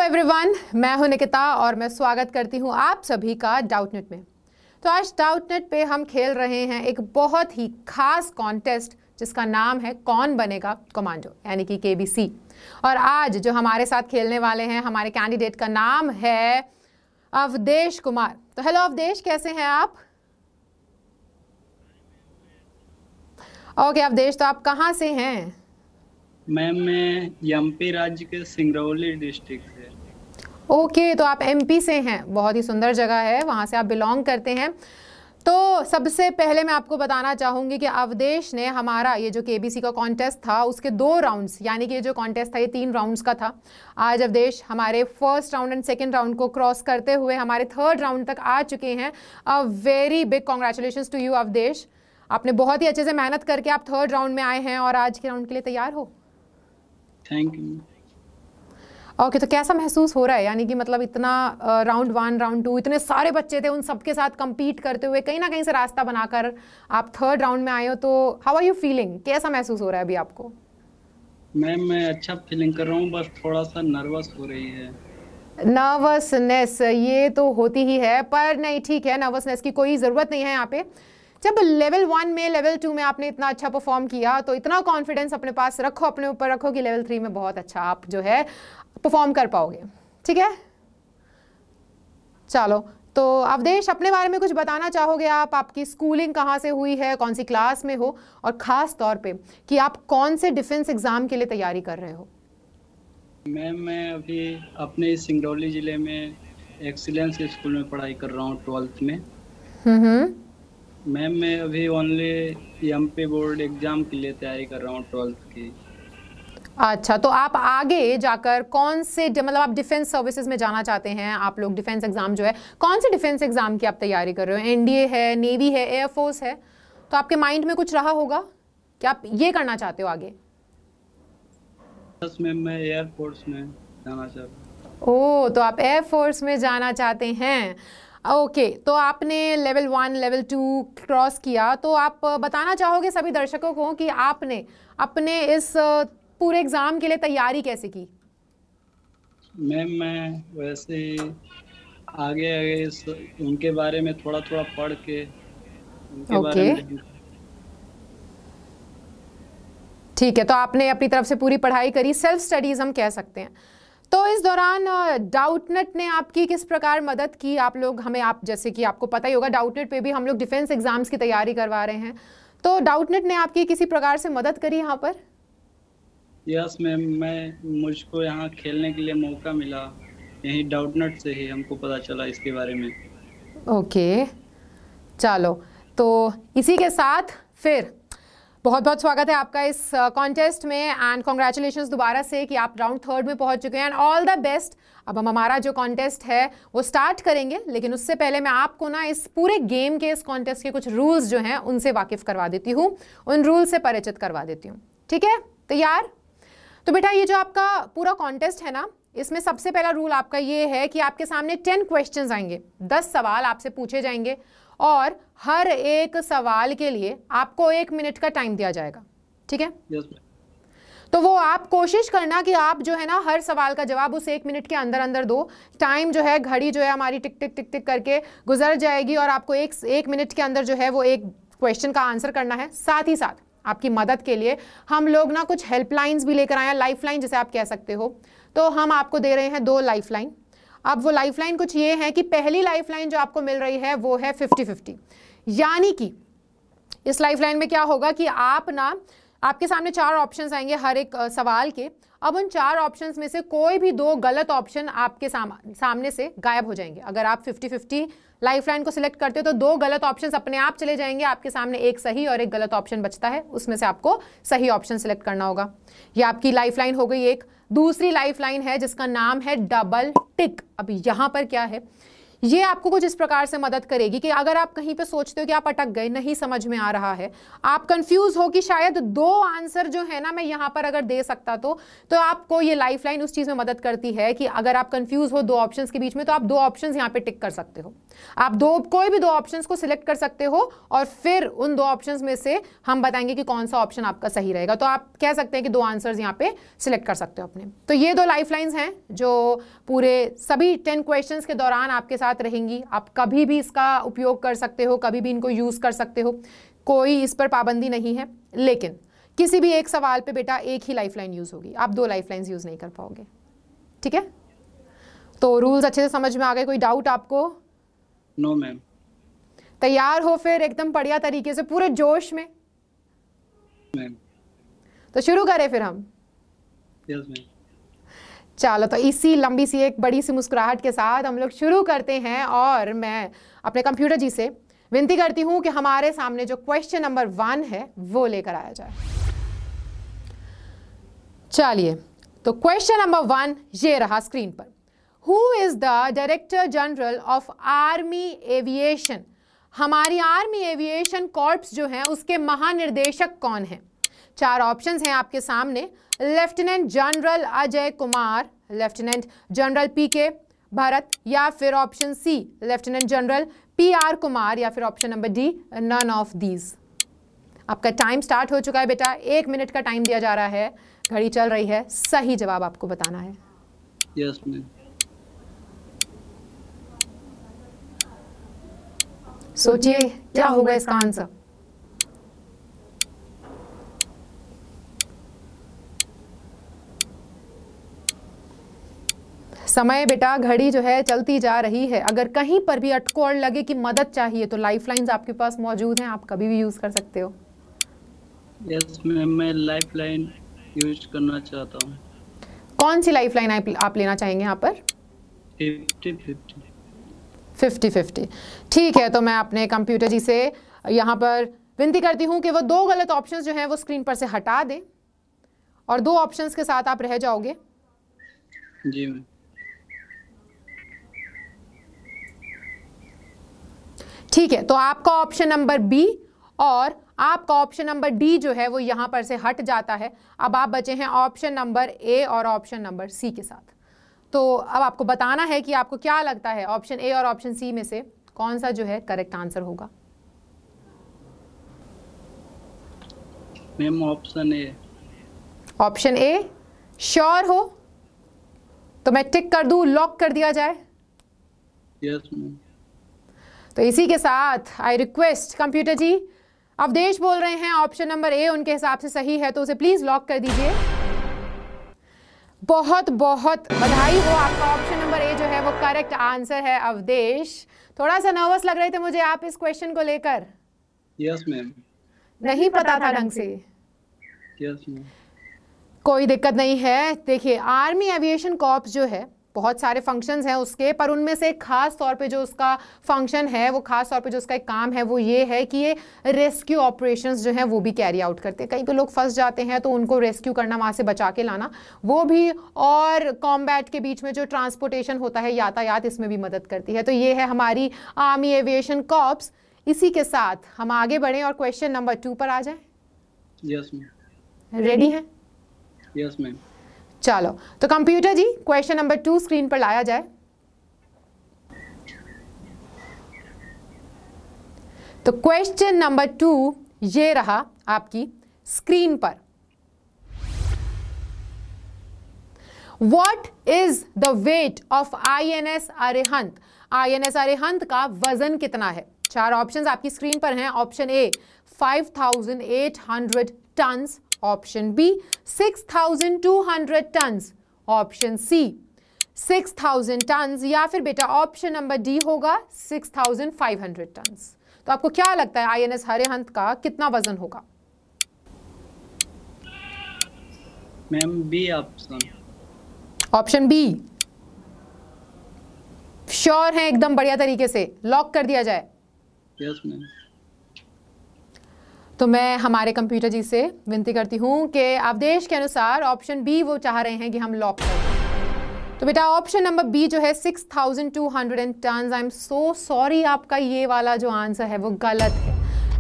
Everyone, मैं हूं निकिता और मैं स्वागत करती हूं आप सभी का डाउटनेट में। तो आज डाउटनेट पे हम खेल रहे हैं एक बहुत ही खास कॉन्टेस्ट जिसका नाम है कौन बनेगा कमांडो, यानी कि केबीसी। और आज जो हमारे साथ खेलने वाले हैं, हमारे कैंडिडेट का नाम है अवधेश कुमार। तो हेलो अवधेश, कैसे हैं आप? ओके अवधेश, तो आप कहाँ से हैं? मैम मैं एमपी राज्य के सिंगरौली डिस्ट्रिक्ट से। ओके, तो आप एमपी से हैं, बहुत ही सुंदर जगह है, वहाँ से आप बिलोंग करते हैं। तो सबसे पहले मैं आपको बताना चाहूँगी कि अवधेश ने हमारा ये जो केबीसी का कॉन्टेस्ट था उसके 2 राउंड्स, यानी कि ये जो कॉन्टेस्ट था ये 3 राउंड्स का था। आज अवधेश हमारे first round and second round को क्रॉस करते हुए हमारे 3rd राउंड तक आ चुके हैं। A very big congratulations to you Avdhesh, आपने बहुत ही अच्छे से मेहनत करके आप 3rd राउंड में आए हैं और आज के राउंड के लिए तैयार हो। Thank you. ओके, तो कैसा महसूस हो रहा है? यानी कि मतलब इतना राउंड 1 राउंड 2 इतने सारे बच्चे थे, उन सबके साथ compete करते हुए कहीं ना कहीं से रास्ता बनाकर आप 3rd राउंड में आए हो, तो हाउ आर यू फीलिंग? कैसा महसूस हो रहा है अभी आपको? मैम मैं अच्छा फीलिंग कर रहा हूँ, बस थोड़ा सा नर्वस हो रही है। नर्वसनेस ये तो होती ही है, पर नहीं, ठीक है, नर्वसनेस की कोई ज़रूरत नहीं है यहाँ पे। जब लेवल 1 में लेवल 2 में आपने इतना अच्छा परफॉर्म किया तो इतना कॉन्फिडेंस अपने पास रखो, अपने ऊपर रखो कि लेवल 3 में बहुत अच्छा आप जो है परफॉर्म कर पाओगे। ठीक है, चलो, तो अवधेश अपने बारे में कुछ बताना चाहोगे आप? आपकी स्कूलिंग कहाँ से हुई है, कौन सी क्लास में हो, और ख़ास तौर पे कि आप कौन से डिफेंस एग्ज़ाम के लिए तैयारी कर रहे हो? मैम मैं अभी अपने सिंगरौली ज़िले में एक्सीलेंस स्कूल में पढ़ाई कर रहा हूँ 12th में। मैम मैं अभी ओनली एमपी बोर्ड एग्ज़ाम के लिए तैयारी कर रहा हूँ 12th की। अच्छा, तो आप आगे जाकर कौन से मतलब आप डिफेंस सर्विसेज में जाना चाहते हैं? आप लोग डिफेंस एग्जाम जो है, कौन से डिफेंस एग्जाम की आप तैयारी कर रहे हो? एनडीए है, नेवी है, एयरफोर्स है? तो आपके माइंड में कुछ रहा होगा कि आप ये करना चाहते हो आगे? बस मैम मैं एयरफोर्स में जाना चाहता हूँ। ओह, तो आप एयरफोर्स में जाना चाहते हैं। ओके, तो आपने लेवल 1 लेवल 2 क्रॉस किया, तो आप बताना चाहोगे सभी दर्शकों को कि आपने अपने इस पूरे एग्जाम के लिए तैयारी कैसे की? मैम मैं वैसे ही आगे उनके बारे में थोड़ा थोड़ा पढ़ के उनके बारे में। ठीक है, तो आपने अपनी तरफ से पूरी पढ़ाई करी, सेल्फ स्टडीज हम कह सकते हैं। तो इस दौरान डाउटनेट ने आपकी किस प्रकार मदद की? आप लोग हमें, आप जैसे कि आपको पता ही होगा, डाउटनेट पे भी हम लोग डिफेंस एग्जाम्स की तैयारी करवा रहे हैं, तो डाउटनेट ने आपकी किसी प्रकार से मदद करी यहाँ पर? यस मैम, मुझको यहाँ खेलने के लिए मौका मिला, यही डाउटनेट से ही हमको पता चला इसके बारे में। ओके, चलो, तो इसी के साथ फिर बहुत बहुत स्वागत है आपका इस कॉन्टेस्ट में एंड कॉन्ग्रेचुलेशंस दोबारा से कि आप राउंड 3rd में पहुंच चुके हैं एंड ऑल द बेस्ट। अब हम हमारा जो कॉन्टेस्ट है वो स्टार्ट करेंगे, लेकिन उससे पहले मैं आपको ना इस पूरे गेम के, इस कॉन्टेस्ट के कुछ रूल्स जो हैं उनसे वाकिफ करवा देती हूँ, उन रूल से परिचित करवा देती हूँ। ठीक है, तैयार? तो बेटा, ये जो आपका पूरा कॉन्टेस्ट है ना, इसमें सबसे पहला रूल आपका ये है कि आपके सामने 10 क्वेश्चंस आएंगे, 10 सवाल आपसे पूछे जाएंगे और हर एक सवाल के लिए आपको 1 मिनट का टाइम दिया जाएगा। ठीक है? yes, तो वो आप कोशिश करना कि आप जो है ना हर सवाल का जवाब उस 1 मिनट के अंदर अंदर दो। टाइम जो है, घड़ी जो है हमारी टिक टिक टिक टिक करके गुजर जाएगी और आपको एक मिनट के अंदर जो है वो एक क्वेश्चन का आंसर करना है। साथ ही साथ आपकी मदद के लिए हम लोग ना कुछ हेल्पलाइंस भी लेकर आए हैं, लाइफलाइन जिसे आप कह सकते हो। तो हम आपको दे रहे हैं 2 लाइफलाइन। अब वो लाइफलाइन कुछ ये है कि पहली लाइफलाइन जो आपको मिल रही है वो है 50-50, यानी कि इस लाइफलाइन में क्या होगा कि आप ना, आपके सामने 4 ऑप्शंस आएंगे हर एक सवाल के। अब उन 4 ऑप्शंस में से कोई भी 2 गलत ऑप्शन आपके सामने से गायब हो जाएंगे। अगर आप 50-50 लाइफलाइन को सिलेक्ट करते हो तो 2 गलत ऑप्शंस अपने आप चले जाएंगे, आपके सामने एक सही और एक गलत ऑप्शन बचता है, उसमें से आपको सही ऑप्शन सिलेक्ट करना होगा। ये आपकी लाइफलाइन हो गई एक। दूसरी लाइफलाइन है जिसका नाम है डबल टिक। अब यहाँ पर क्या है, ये आपको कुछ इस प्रकार से मदद करेगी कि अगर आप कहीं पे सोचते हो कि आप अटक गए, नहीं समझ में आ रहा है, आप कंफ्यूज हो कि शायद 2 आंसर जो है ना मैं यहाँ पर अगर दे सकता तो आपको ये लाइफलाइन उस चीज़ में मदद करती है कि अगर आप कंफ्यूज हो 2 ऑप्शंस के बीच में तो आप 2 ऑप्शंस यहाँ पे टिक कर सकते हो। आप कोई भी 2 ऑप्शंस को सिलेक्ट कर सकते हो और फिर उन 2 ऑप्शंस में से हम बताएंगे कि कौन सा ऑप्शन आपका सही रहेगा। तो आप कह सकते हैं कि 2 आंसर्स यहाँ पे सिलेक्ट कर सकते हो अपने। तो ये 2 लाइफलाइंस हैं जो पूरे सभी 10 क्वेश्चंस के दौरान आपके साथ रहेंगी। आप कभी भी इसका उपयोग कर सकते हो, कभी भी इनको यूज कर सकते हो, कोई इस पर पाबंदी नहीं है। लेकिन किसी भी एक सवाल पे बेटा एक ही लाइफलाइन यूज होगी, आप 2 लाइफलाइंस यूज नहीं कर पाओगे। ठीक है, तो रूल्स अच्छे से समझ में आ गए? कोई डाउट आपको? No ma'am. तैयार हो फिर एकदम बढ़िया तरीके से, पूरे जोश में? मैम। तो शुरू करें फिर हम? Yes ma'am. चलो, तो इसी लंबी सी एक बड़ी सी मुस्कुराहट के साथ हम लोग शुरू करते हैं और मैं अपने कंप्यूटर जी से विनती करती हूं कि हमारे सामने जो क्वेश्चन नंबर 1 है वो लेकर आया जाए। चलिए, तो क्वेश्चन नंबर 1 ये रहा स्क्रीन पर। Who is the director general of army aviation? हमारी आर्मी एविएशन कॉर्प्स जो है उसके महानिर्देशक कौन है? 4 ऑप्शंस हैं आपके सामने। Lieutenant general Ajay Kumar, lieutenant general PK Bharat, या फिर option C lieutenant general PR Kumar, या फिर option number D none of these. आपका टाइम स्टार्ट हो चुका है बेटा, 1 मिनट का टाइम दिया जा रहा है, घड़ी चल रही है, सही जवाब आपको बताना है। Yes ma'am. सोचिए क्या होगा इसका आंसर। समय बेटा, घड़ी जो है चलती जा रही है। अगर कहीं पर भी अटकोड़ लगे कि मदद चाहिए तो लाइफलाइंस आपके पास मौजूद हैं, आप कभी भी यूज कर सकते हो। यस मैम, मैं लाइफलाइन यूज करना चाहता हूँ। कौन सी लाइफलाइन आप लेना चाहेंगे यहाँ पर? 50-50। 50-50 ठीक है, तो मैं अपने कंप्यूटर जी से यहाँ पर विनती करती हूँ कि वो 2 गलत ऑप्शंस जो हैं वो स्क्रीन पर से हटा दें और 2 ऑप्शंस के साथ आप रह जाओगे। जी मैम। ठीक है, तो आपका ऑप्शन नंबर बी और आपका ऑप्शन नंबर डी जो है वो यहां पर से हट जाता है। अब आप बचे हैं ऑप्शन नंबर ए और ऑप्शन नंबर सी के साथ। तो अब आपको बताना है कि आपको क्या लगता है ऑप्शन ए और ऑप्शन सी में से कौन सा जो है करेक्ट आंसर होगा। Ma'am option A. Option A sure हो? तो मैं टिक कर दूं, लॉक कर दिया जाए? Yes ma'am. तो इसी के साथ I request computer ji, Avdhesh बोल रहे हैं ऑप्शन नंबर ए उनके हिसाब से सही है, तो उसे प्लीज लॉक कर दीजिए। बहुत बहुत बधाई हो, आपका ऑप्शन नंबर ए जो है वो करेक्ट आंसर है। अवधेश, थोड़ा सा नर्वस लग रहे थे मुझे आप इस क्वेश्चन को लेकर? Yes ma'am. नहीं पता था ढंग से? Yes ma'am. कोई दिक्कत नहीं है। देखिए, आर्मी एविएशन कॉर्प्स जो है बहुत सारे फंक्शंस हैं उसके, पर उनमें से खास तौर पे जो उसका फंक्शन है, वो खास तौर पे जो उसका एक काम है वो ये है कि ये रेस्क्यू ऑपरेशंस जो हैं वो भी कैरी आउट करते हैं। कहीं पे लोग फंस जाते हैं तो उनको रेस्क्यू करना, वहाँ से बचा के लाना, वो भी, और कॉम्बैट के बीच में जो ट्रांसपोर्टेशन होता है, यातायात, इसमें भी मदद करती है। तो ये है हमारी आर्मी एविएशन कॉर्प्स। इसी के साथ हम आगे बढ़ें और क्वेश्चन नंबर 2 पर आ जाएं। Yes ma'am. रेडी हैं? Yes ma'am. चलो, तो कंप्यूटर जी क्वेश्चन नंबर 2 स्क्रीन पर लाया जाए। तो क्वेश्चन नंबर 2 ये रहा आपकी स्क्रीन पर। What is the weight of INS Arihant? INS Arihant का वजन कितना है? 4 ऑप्शंस आपकी स्क्रीन पर हैं। Option A 5,800 tons, option B 6,200 tons, option C 6,000 tons, या फिर बेटा ऑप्शन नंबर डी होगा 6,500 टन्स। तो आपको क्या लगता है INS अरिहंत का कितना वजन होगा? Ma'am B option. Option B sure है एकदम बढ़िया तरीके से? लॉक कर दिया जाए? Yes ma'am. तो मैं हमारे कंप्यूटर जी से विनती करती हूं कि आदेश के अनुसार ऑप्शन बी वो चाह रहे हैं कि हम लॉक कर दें। तो बेटा ऑप्शन नंबर बी जो है 6200 ton. I am so sorry, आपका ये वाला जो आंसर है वो गलत है।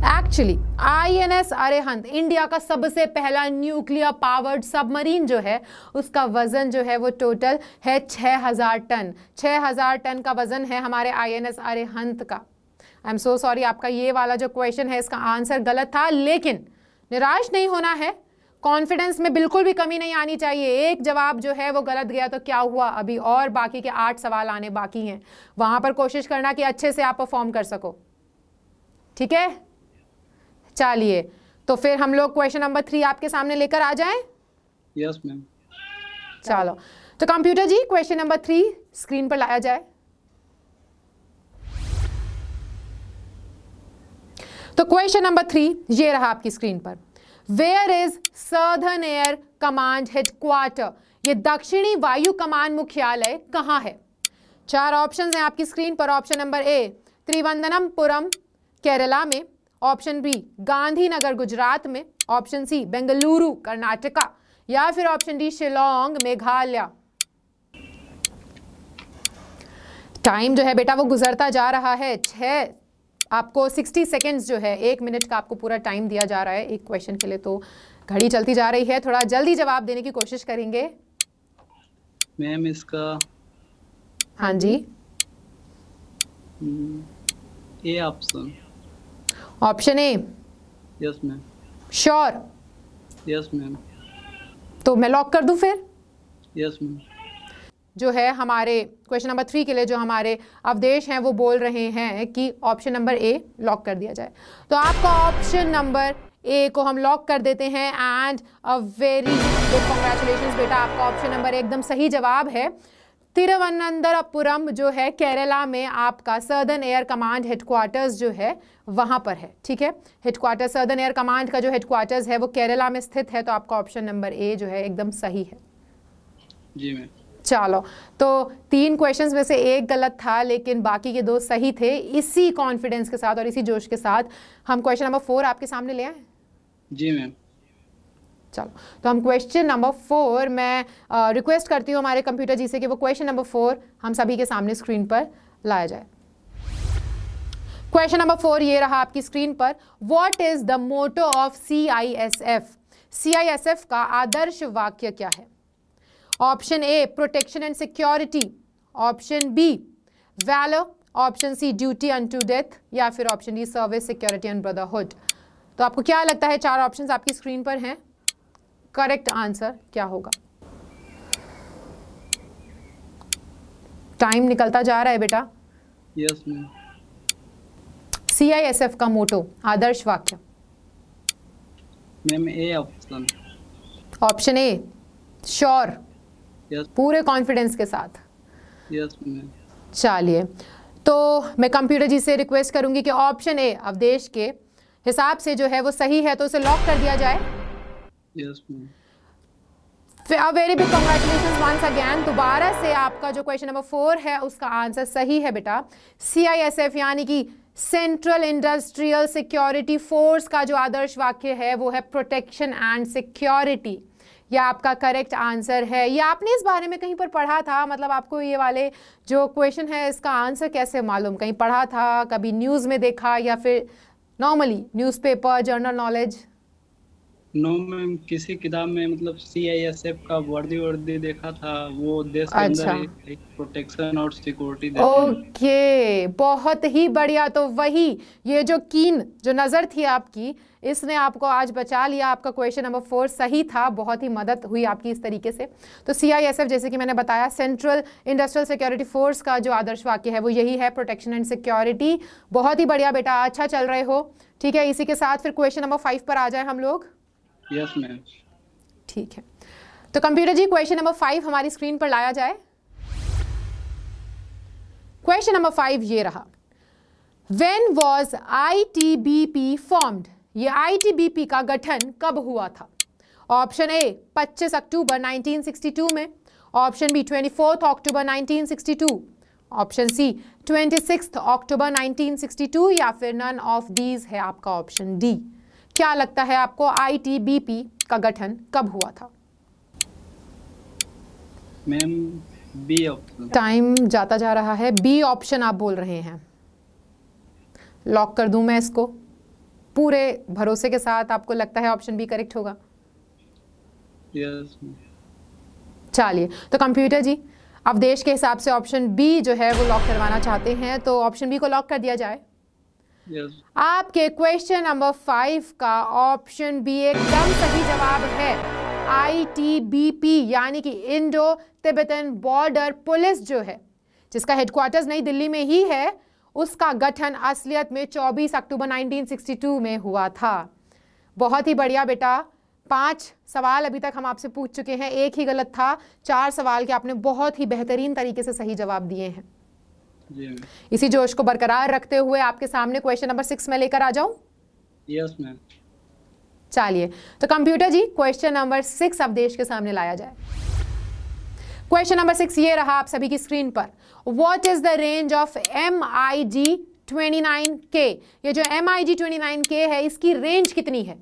एक्चुअली INS अरिहंत इंडिया का सबसे पहला न्यूक्लियर पावर्ड सबमरीन जो है उसका वजन जो है वो टोटल है 6000 टन। 6000 टन का वजन है हमारे INS अरिहंत का। आई एम सो सॉरी, आपका ये वाला जो क्वेश्चन है इसका आंसर गलत था, लेकिन निराश नहीं होना है, कॉन्फिडेंस में बिल्कुल भी कमी नहीं आनी चाहिए। एक जवाब जो है वो गलत गया तो क्या हुआ, अभी और बाकी के 8 सवाल आने बाकी हैं, वहां पर कोशिश करना कि अच्छे से आप परफॉर्म कर सको। ठीक है, चलिए तो फिर हम लोग क्वेश्चन नंबर 3 आपके सामने लेकर आ जाएं। Yes ma'am. चलो तो कंप्यूटर जी क्वेश्चन नंबर 3 स्क्रीन पर लाया जाए। तो क्वेश्चन नंबर 3 ये रहा आपकी स्क्रीन पर। Where is southern air command headquarter? ये दक्षिणी वायु कमान मुख्यालय कहां है? 4 ऑप्शंस हैं आपकी स्क्रीन पर। ऑप्शन नंबर ए त्रिवंदनमपुरम केरला में, ऑप्शन बी गांधीनगर गुजरात में, ऑप्शन सी बेंगलुरु कर्नाटका, या फिर option D Shillong Meghalaya. Time जो है बेटा वो गुजरता जा रहा है। आपको 60 सेकेंड्स जो है, 1 मिनट का आपको पूरा टाइम दिया जा रहा है एक क्वेश्चन के लिए, तो घड़ी चलती जा रही है, थोड़ा जल्दी जवाब देने की कोशिश करेंगे। मैम इसका हाँ जी, A option. Option A? Yes ma'am. Sure? Yes ma'am. तो मैं लॉक कर दूं फिर? Yes ma'am. जो है हमारे क्वेश्चन नंबर 3 के लिए जो हमारे अवधेश हैं वो बोल रहे हैं कि ऑप्शन नंबर ए लॉक कर दिया जाए। तो आपका ऑप्शन नंबर ए को हम लॉक कर देते हैं and a very good congratulations बेटा, आपका ऑप्शन नंबर एकदम सही जवाब है। तिरुवनंतपुरम जो है केरला में आपका सदर्न एयर कमांड हेडक्वार्टर्स जो है वहां पर है। ठीक है, हेडक्वार्टर सदर्न एयर कमांड का जो हेडक्वार्टर्स है वो केरला में स्थित है। तो आपका ऑप्शन नंबर ए जो है एकदम सही है। जी मैम। चलो तो 3 क्वेश्चंस में से 1 गलत था, लेकिन बाकी के 2 सही थे। इसी कॉन्फिडेंस के साथ और इसी जोश के साथ हम क्वेश्चन नंबर 4 आपके सामने ले आए। जी मैम। चलो तो हम क्वेश्चन नंबर 4, मैं रिक्वेस्ट करती हूँ हमारे कंप्यूटर जी से कि वो क्वेश्चन नंबर 4 हम सभी के सामने स्क्रीन पर लाया जाए। क्वेश्चन नंबर 4 ये रहा आपकी स्क्रीन पर। What is the motto of CISF? CISF का आदर्श वाक्य क्या है? Option A protection and security, option B valour, option C duty unto death, या फिर option D service security and brotherhood. तो आपको क्या लगता है, 4 ऑप्शंस आपकी स्क्रीन पर हैं, करेक्ट आंसर क्या होगा? टाइम निकलता जा रहा है बेटा। Yes ma'am. CISF का मोटो, आदर्श वाक्य। मैम ए ऑप्शन। ऑप्शन ए श्योर? यस। पूरे कॉन्फिडेंस के साथ? Yes ma'am. चलिए तो मैं कंप्यूटर जी से रिक्वेस्ट करूंगी कि ऑप्शन ए अवधेश के हिसाब से जो है वो सही है, तो उसे लॉक कर दिया जाए। Yes ma'am. Very big congratulations once again. दोबारा से आपका जो क्वेश्चन नंबर 4 है उसका आंसर सही है बेटा। CISF यानी कि सेंट्रल इंडस्ट्रियल सिक्योरिटी फोर्स का जो आदर्श वाक्य है वो है प्रोटेक्शन एंड सिक्योरिटी। यह आपका करेक्ट आंसर है। ये आपने इस बारे में कहीं पर पढ़ा था, मतलब आपको ये वाले जो क्वेश्चन है इसका आंसर कैसे मालूम? कहीं पढ़ा था, कभी न्यूज़ में देखा, या फिर normally newspaper general knowledge? No ma'am, किसी किताब में मतलब CISF का वर्दी देखा था, वो देश के अंदर एक प्रोटेक्शन और सिक्योरिटी देते हैं। ओके, बहुत ही बढ़िया। तो वही ये जो कीन जो नज़र थी आपकी, इसने आपको आज बचा लिया। आपका क्वेश्चन नंबर 4 सही था, बहुत ही मदद हुई आपकी इस तरीके से। तो CISF जैसे कि मैंने बताया सेंट्रल इंडस्ट्रियल सिक्योरिटी फोर्स का जो आदर्श वाक्य है वो यही है, प्रोटेक्शन एंड सिक्योरिटी। बहुत ही बढ़िया बेटा, अच्छा चल रहे हो। ठीक है, इसी के साथ फिर क्वेश्चन नंबर 5 पर आ जाए हम लोग। Yes ma'am. ठीक है, तो कंप्यूटर जी क्वेश्चन नंबर 5 हमारी स्क्रीन पर लाया जाए। क्वेश्चन नंबर 5 ये रहा। When was ITBP formed? ये ITBP का गठन कब हुआ था? ऑप्शन ए 25 अक्टूबर 1962 में, ऑप्शन बी 24 अक्टूबर 1962, ऑप्शन सी 26 अक्टूबर 1962, या फिर नन ऑफ दीज है आपका ऑप्शन डी। क्या लगता है आपको ITBP का गठन कब हुआ था? Ma'am B option. टाइम जाता जा रहा है, बी ऑप्शन आप बोल रहे हैं। लॉक कर दूं मैं इसको पूरे भरोसे के साथ? आपको लगता है ऑप्शन बी करेक्ट होगा? यस। चलिए, तो कंप्यूटर जी अवधेश के हिसाब से ऑप्शन बी जो है वो लॉक करवाना चाहते हैं, तो ऑप्शन बी को लॉक कर दिया जाए। यस। आपके क्वेश्चन नंबर 5 का ऑप्शन बी एकदम सही जवाब है। ITBP यानी कि इंडो तिब्बतन बॉर्डर पुलिस जो है, जिसका हेडक्वार्टर्स नई दिल्ली में ही है, उसका गठन असलियत में 24 अक्टूबर 1962 में हुआ था। बहुत ही बढ़िया बेटा, 5 सवाल अभी तक हम आपसे पूछ चुके हैं, एक ही गलत था। 4 सवाल के आपने बहुत ही बेहतरीन तरीके से सही जवाब दिए हैं। इसी जोश को बरकरार रखते हुए आपके सामने क्वेश्चन नंबर 6 में लेकर आ जाऊं? Yes ma'am. चलिए, तो कंप्यूटर जी क्वेश्चन नंबर 6 अवधेश के सामने लाया जाए। क्वेश्चन नंबर 6 ये रहा आप सभी की स्क्रीन पर। What is the range of MiG-29K? ये जो MiG-29K है, इसकी रेंज कितनी है?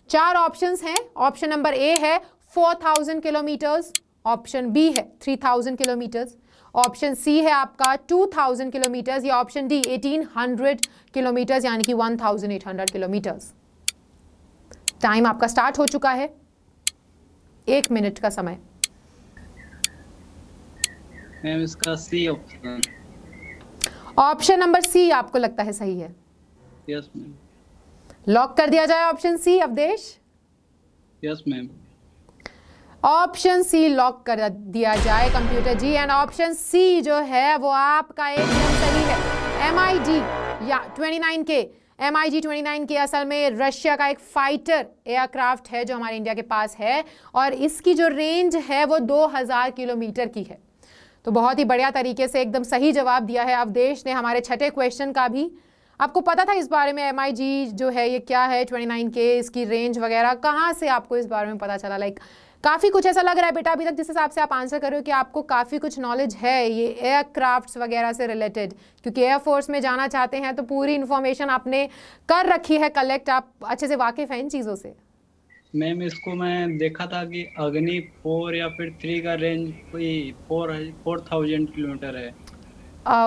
4 ऑप्शंस हैं। ऑप्शन नंबर ए है 4000 किलोमीटर्स, ऑप्शन बी है 3000 किलोमीटर्स, ऑप्शन सी है आपका 2000 किलोमीटर्स, या ऑप्शन डी 1800 किलोमीटर्स यानी कि 1800 किलोमीटर्स। टाइम आपका स्टार्ट हो चुका है, 1 मिनट का समय। मैम इसका C option. Option number C आपको लगता है सही है? Yes ma'am. लॉक कर दिया जाए option C Avdhesh? Yes ma'am. Option C lock कर दिया जाए computer ji, and option C जो है वो आपका एकदम सही है। MiG या 29K, MiG-29K असल में रशिया का एक फाइटर एयरक्राफ्ट है जो हमारे इंडिया के पास है, और इसकी जो रेंज है वो 2000 किलोमीटर की है। तो बहुत ही बढ़िया तरीके से एकदम सही जवाब दिया है अवधेश ने हमारे छठे क्वेश्चन का भी। आपको पता था इस बारे में MiG जो है ये क्या है, 29K, इसकी रेंज वगैरह? कहाँ से आपको इस बारे में पता चला? काफ़ी कुछ ऐसा लग रहा है बेटा अभी तक जिस हिसाब से आप आंसर कर रहे हो कि आपको काफ़ी कुछ नॉलेज है ये एयरक्राफ्ट्स वगैरह से रिलेटेड, क्योंकि एयरफोर्स में जाना चाहते हैं तो पूरी इन्फॉर्मेशन आपने कर रखी है कलेक्ट, आप अच्छे से वाकिफ़ हैं इन चीज़ों से। मैम इसको मैं देखा था कि अग्नि 4 या फिर 3 का रेंज कोई 4000 किलोमीटर है।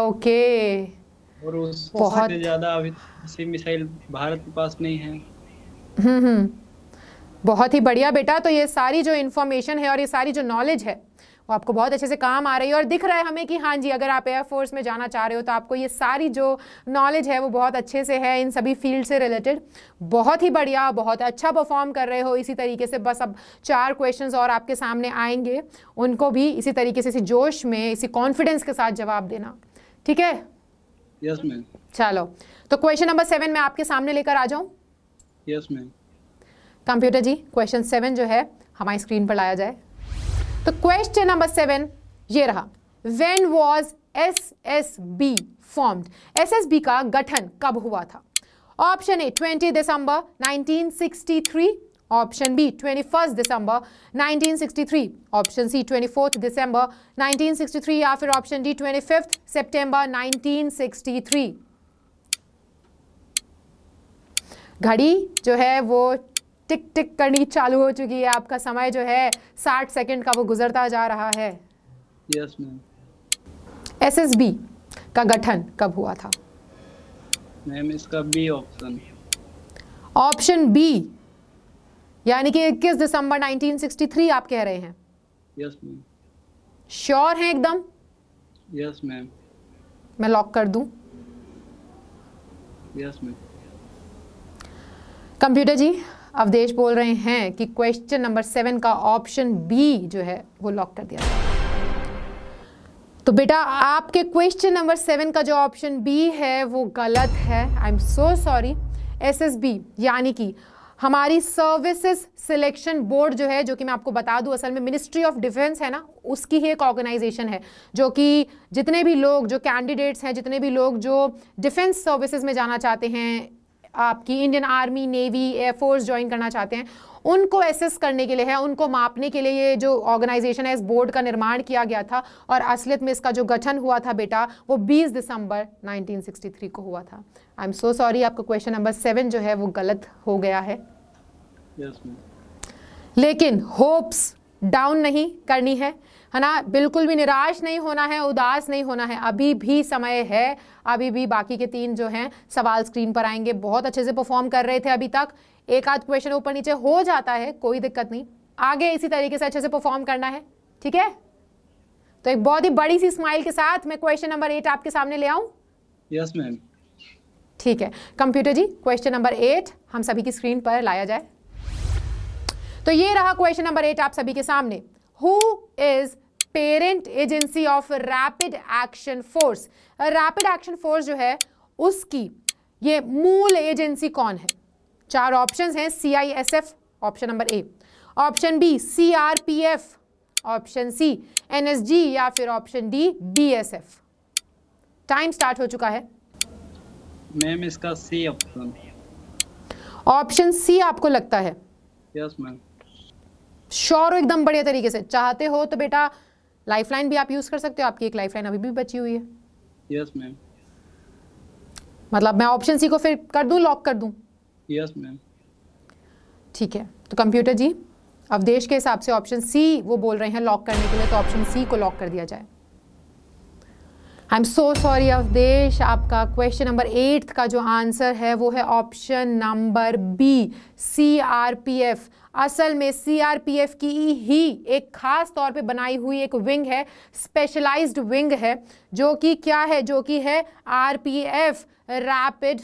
ओके, और उससे ज़्यादा अभी ऐसी मिसाइल भारत के पास नहीं है। बहुत ही बढ़िया बेटा, तो ये सारी जो इन्फॉर्मेशन है और ये सारी जो नॉलेज है वो आपको बहुत अच्छे से काम आ रही है, और दिख रहा है हमें कि हाँ जी, अगर आप एयरफोर्स में जाना चाह रहे हो तो आपको ये सारी जो नॉलेज है वो बहुत अच्छे से है इन सभी फील्ड से रिलेटेड। बहुत ही बढ़िया, बहुत अच्छा परफॉर्म कर रहे हो। इसी तरीके से बस अब 4 क्वेश्चंस और आपके सामने आएंगे, उनको भी इसी तरीके से, इसी जोश में, इसी कॉन्फिडेंस के साथ जवाब देना, ठीक है? Yes ma'am. चलो, तो क्वेश्चन नंबर 7 मैं आपके सामने लेकर आ जाऊँ? Yes ma'am. कंप्यूटर जी क्वेश्चन 7 जो है हमारी स्क्रीन पर लाया जाए। तो क्वेश्चन नंबर 7 ये रहा। When was SSB formed? SSB का गठन कब हुआ था? ऑप्शन ए 20 दिसंबर 1963, ऑप्शन बी 21 दिसंबर 1963, ऑप्शन सी 24 दिसंबर 1963, या फिर ऑप्शन डी 25 सितंबर 1963। घड़ी जो है वो टिक टिक करनी चालू हो चुकी है, आपका समय जो है 60 सेकंड का वो गुजरता जा रहा है। Yes ma'am. SSB का गठन कब हुआ था? मैम इसका बी ऑप्शन। ऑप्शन बी यानी कि 21 दिसंबर 1963 आप कह रहे हैं? Yes ma'am. श्योर हैं एकदम? Yes ma'am. मैं लॉक कर दूं? Yes ma'am. Computer ji Avdhesh बोल रहे हैं कि क्वेश्चन नंबर 7 का ऑप्शन बी जो है वो लॉक कर दिया जाए। तो बेटा आपके क्वेश्चन नंबर 7 का जो ऑप्शन बी है वो गलत है। I am so sorry. SSB यानी कि हमारी सर्विसेज सिलेक्शन बोर्ड जो है, जो कि मैं आपको बता दूं असल में मिनिस्ट्री ऑफ डिफेंस है ना, उसकी ही एक ऑर्गेनाइजेशन है जो कि जितने भी लोग जो कैंडिडेट्स हैं, जितने भी लोग जो डिफेंस सर्विसेज में जाना चाहते हैं, आपकी Indian army, navy, air force join करना चाहते हैं, उनको एसेस करने के लिए है, उनको मापने के लिए ये जो ऑर्गेनाइजेशन है, इस बोर्ड का निर्माण किया गया था। और असलियत में इसका जो गठन हुआ था बेटा वो 20 दिसंबर 1963 को हुआ था। आई एम सो सॉरी, आपका क्वेश्चन नंबर 7 जो है वो गलत हो गया है। yes, लेकिन होप्स डाउन नहीं करनी है। है ना। बिल्कुल भी निराश नहीं होना है, उदास नहीं होना है, अभी भी समय है, अभी भी बाकी के 3 जो हैं सवाल स्क्रीन पर आएंगे। बहुत अच्छे से परफॉर्म कर रहे थे अभी तक, एक आध क्वेश्चन ऊपर नीचे हो जाता है, कोई दिक्कत नहीं, आगे इसी तरीके से अच्छे से परफॉर्म करना है, ठीक है। तो एक बहुत ही बड़ी सी स्माइल के साथ मैं क्वेश्चन नंबर 8 आपके सामने ले आऊं? Yes ma'am. ठीक है कंप्यूटर जी, क्वेश्चन नंबर 8 हम सभी की स्क्रीन पर लाया जाए। तो ये रहा क्वेश्चन नंबर 8 आप सभी के सामने। Who is parent agency of rapid action force? Rapid action force जो है उसकी ये मूल एजेंसी कौन है? 4 ऑप्शंस हैं, CISF option number A, option B CRPF, option C NSG या फिर option D BSF। Time start हो चुका है मैम। इसका सी ऑप्शन। ऑप्शन सी आपको लगता है? Yes ma'am. श्योर हो एकदम बढ़िया तरीके से? चाहते हो तो बेटा लाइफलाइन भी आप यूज कर सकते हो, आपकी एक लाइफलाइन अभी भी बची हुई है। Yes ma'am. मतलब मैं ऑप्शन सी को फिर कर दूं, लॉक कर दूं? Yes ma'am. ठीक है तो कंप्यूटर जी अवधेश के हिसाब से ऑप्शन सी वो बोल रहे हैं लॉक करने के लिए, तो ऑप्शन सी को लॉक कर दिया जाए। I am so sorry Avdhesh, आपका क्वेश्चन नंबर 8 का जो आंसर है वो है ऑप्शन नंबर बी CRPF। असल में CRPF की ही एक खास तौर पे बनाई हुई एक विंग है, स्पेशलाइज्ड विंग है, जो कि क्या है, जो कि है RAF रैपिड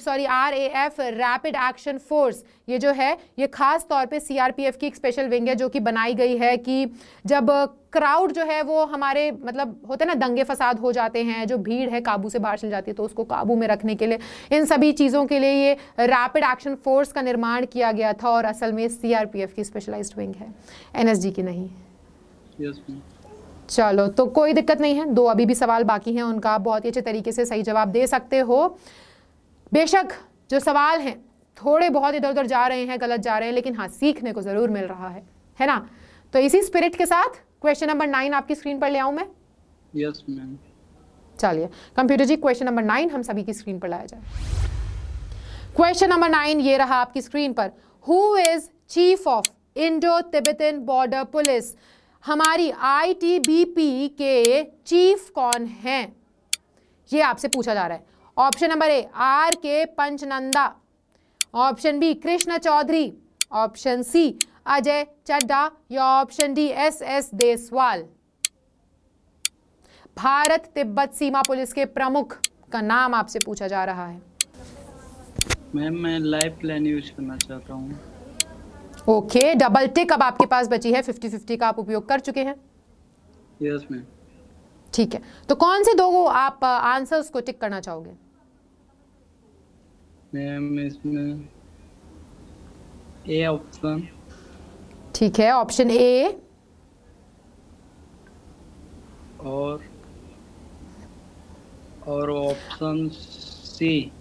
एक्शन फोर्स। ये जो है ये खास तौर पे CRPF की एक स्पेशल विंग है जो कि बनाई गई है कि जब क्राउड जो है वो हमारे मतलब होते हैं ना दंगे फसाद हो जाते हैं, जो भीड़ है काबू से बाहर चल जाती है, तो उसको काबू में रखने के लिए, इन सभी चीज़ों के लिए ये रैपिड एक्शन फोर्स का निर्माण किया गया था। और असल में CRPF की स्पेशलाइज्ड विंग है, NSG की नहीं। Yes ma'am. चलो तो कोई दिक्कत नहीं है, 2 अभी भी सवाल बाकी हैं, उनका आप बहुत ही अच्छे तरीके से सही जवाब दे सकते हो। बेशक जो सवाल हैं थोड़े बहुत इधर उधर जा रहे हैं, गलत जा रहे हैं, लेकिन हाँ सीखने को जरूर मिल रहा है ना। तो इसी स्पिरिट के साथ क्वेश्चन नंबर 9 आपकी स्क्रीन पर ले आऊं मैं? Yes ma'am. चलिए कंप्यूटर जी क्वेश्चन नंबर 9 हम सभी की स्क्रीन पर लाया जाए। क्वेश्चन नंबर 9 ये रहा आपकी स्क्रीन पर। Who is chief of Indo Tibetan border police? हमारी ITBP के चीफ कौन हैं, ये आपसे पूछा जा रहा है। Option number A RK Panchnanda, option B Krishna Chaudhary, option C Ajay Chadha या option D SS Deswal. Bharat Tibet सीमा पुलिस के प्रमुख का नाम आपसे पूछा जा रहा है। मैम मैं लाइफ प्लान यूज करना चाहता हूँ। ओके डबल टिक अब आपके पास बची है, 50-50 का आप उपयोग कर चुके हैं। Yes ma'am. ठीक है तो कौन से 2 आप आंसर्स को टिक करना चाहोगे? मैम इसमें ए ऑप्शन। ठीक है ऑप्शन ए और ऑप्शन सी।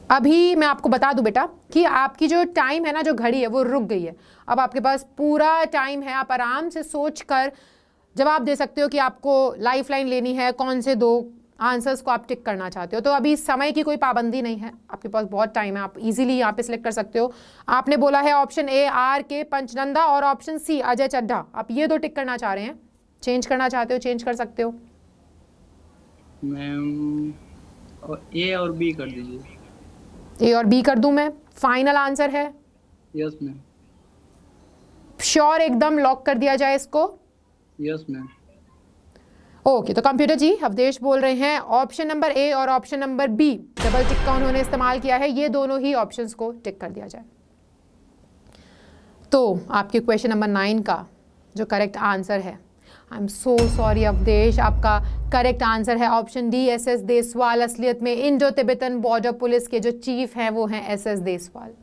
अभी मैं आपको बता दूं बेटा कि आपकी जो टाइम है ना, जो घड़ी है वो रुक गई है। अब आपके पास पूरा टाइम है, आप आराम से सोचकर जवाब दे सकते हो कि आपको लाइफलाइन लेनी है, कौन से 2 आंसर्स को आप टिक करना चाहते हो। तो अभी समय की कोई पाबंदी नहीं है, आपके पास बहुत टाइम है, आप इजीली यहाँ पे सिलेक्ट कर सकते हो। आपने बोला है ऑप्शन ए RK पंचनंदा और ऑप्शन सी अजय चड्ढा, आप ये 2 टिक करना चाह रहे हैं, चेंज करना चाहते हो चेंज कर सकते हो। मैम ए और बी कर दीजिए। ए और बी कर दूं मैं? फाइनल आंसर है? Yes ma'am. श्योर एकदम लॉक कर दिया जाए इसको? Yes ma'am. ओके तो कंप्यूटर जी अवधेश बोल रहे हैं ऑप्शन नंबर ए और option number B, double tick का उन्होंने इस्तेमाल किया है, ये दोनों ही ऑप्शंस को टिक कर दिया जाए। तो आपके क्वेश्चन नंबर 9 का जो करेक्ट आंसर है, I am so sorry Avdhesh, आपका करेक्ट आंसर है ऑप्शन डी SS देसवाल। असलियत में इंडो तिब्बतन बॉर्डर पुलिस के जो चीफ हैं वो हैं SS देसवाल।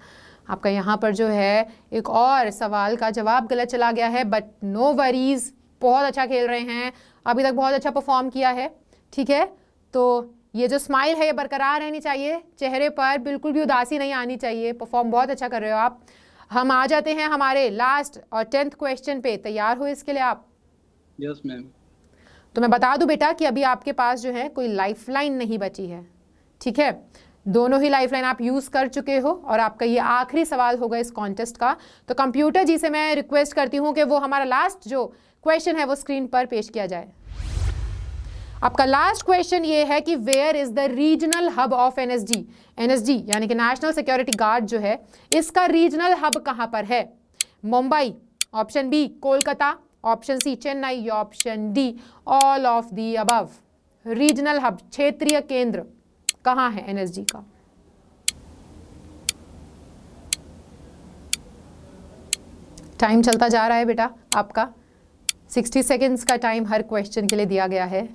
आपका यहाँ पर जो है एक और सवाल का जवाब गलत चला गया है, बट नो वरीज, बहुत अच्छा खेल रहे हैं, अभी तक बहुत अच्छा परफॉर्म किया है। ठीक है तो ये जो स्माइल है ये बरकरार रहनी चाहिए चेहरे पर, बिल्कुल भी उदासी नहीं आनी चाहिए, परफॉर्म बहुत अच्छा कर रहे हो आप। हम आ जाते हैं हमारे लास्ट और 10th क्वेश्चन पे, तैयार हो इसके लिए आप? Yes ma'am. तो मैं बता दूं बेटा कि अभी आपके पास जो है कोई लाइफलाइन नहीं बची है, ठीक है, दोनों ही लाइफलाइन आप यूज़ कर चुके हो और आपका ये आखिरी सवाल होगा इस कॉन्टेस्ट का। तो कंप्यूटर जी से मैं रिक्वेस्ट करती हूँ कि वो हमारा लास्ट जो क्वेश्चन है वो स्क्रीन पर पेश किया जाए। आपका लास्ट क्वेश्चन ये है कि where is the regional hub of NSG. NSG यानी कि नेशनल सिक्योरिटी गार्ड जो है, इसका रीजनल हब कहां पर है? Mumbai, option B Kolkata, option C Chennai या option D all of the above. Regional hub, क्षेत्रीय केंद्र कहां है एनएसजी का? टाइम चलता जा रहा है बेटा आपका, 60 सेकेंड्स का टाइम हर क्वेश्चन के लिए दिया गया है।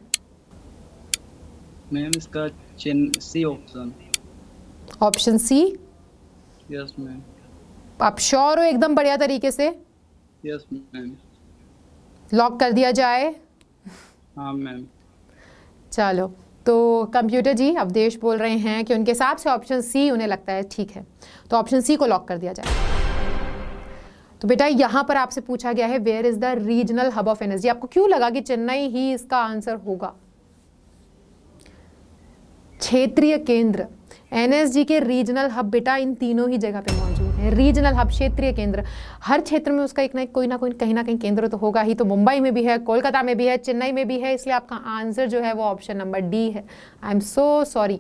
मैम इसका C option. Option C? Yes ma'am. आप श्योर हो एकदम बढ़िया तरीके से? Yes ma'am. लॉक कर दिया जाए? हाँ मैम। चलो, तो कंप्यूटर जी अवधेश बोल रहे हैं कि उनके हिसाब से ऑप्शन सी उन्हें लगता है ठीक है, तो ऑप्शन सी को लॉक कर दिया जाए। तो बेटा यहाँ पर आपसे पूछा गया है where is the regional hub of NSG. आपको क्यों लगा कि चेन्नई ही इसका आंसर होगा? क्षेत्रीय केंद्र, एनएसजी के रीजनल हब बेटा इन तीनों ही जगह पे मौजूद है। रीजनल हब, क्षेत्रीय केंद्र, हर क्षेत्र में उसका एक ना कोई ना कोई कहीं ना कहीं केंद्र तो होगा ही। तो मुंबई में भी है, कोलकाता में भी है, चेन्नई में भी है, इसलिए आपका आंसर जो है वो ऑप्शन नंबर डी है। आई एम सो सॉरी,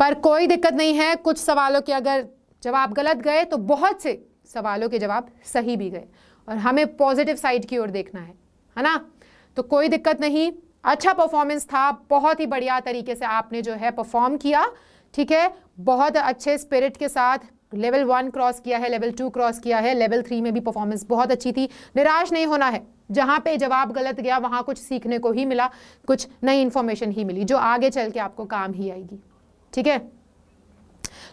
पर कोई दिक्कत नहीं है। कुछ सवालों के अगर जवाब गलत गए तो बहुत से सवालों के जवाब सही भी गए, और हमें पॉजिटिव साइड की ओर देखना है ना। तो कोई दिक्कत नहीं, अच्छा परफॉर्मेंस था, बहुत ही बढ़िया तरीके से आपने जो है परफॉर्म किया, ठीक है। बहुत अच्छे स्पिरिट के साथ लेवल 1 क्रॉस किया है, लेवल 2 क्रॉस किया है, लेवल 3 में भी परफॉर्मेंस बहुत अच्छी थी। निराश नहीं होना है, जहाँ पे जवाब गलत गया वहाँ कुछ सीखने को ही मिला, कुछ नई इन्फॉर्मेशन ही मिली जो आगे चल के आपको काम ही आएगी, ठीक है।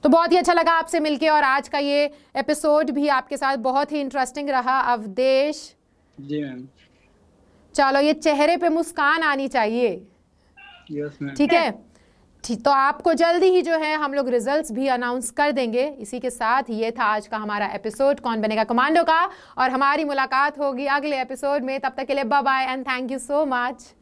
तो बहुत ही अच्छा लगा आपसे मिलके, और आज का ये एपिसोड भी आपके साथ बहुत ही इंटरेस्टिंग रहा अवधेश जी मैम। चलो, ये चेहरे पे मुस्कान आनी चाहिए, यस मैम। ठीक है। तो आपको जल्दी ही जो है हम लोग रिजल्ट्स भी अनाउंस कर देंगे। इसी के साथ ये था आज का हमारा एपिसोड कौन बनेगा कमांडो का, और हमारी मुलाकात होगी अगले एपिसोड में। तब तक के लिए bye bye and thank you so much.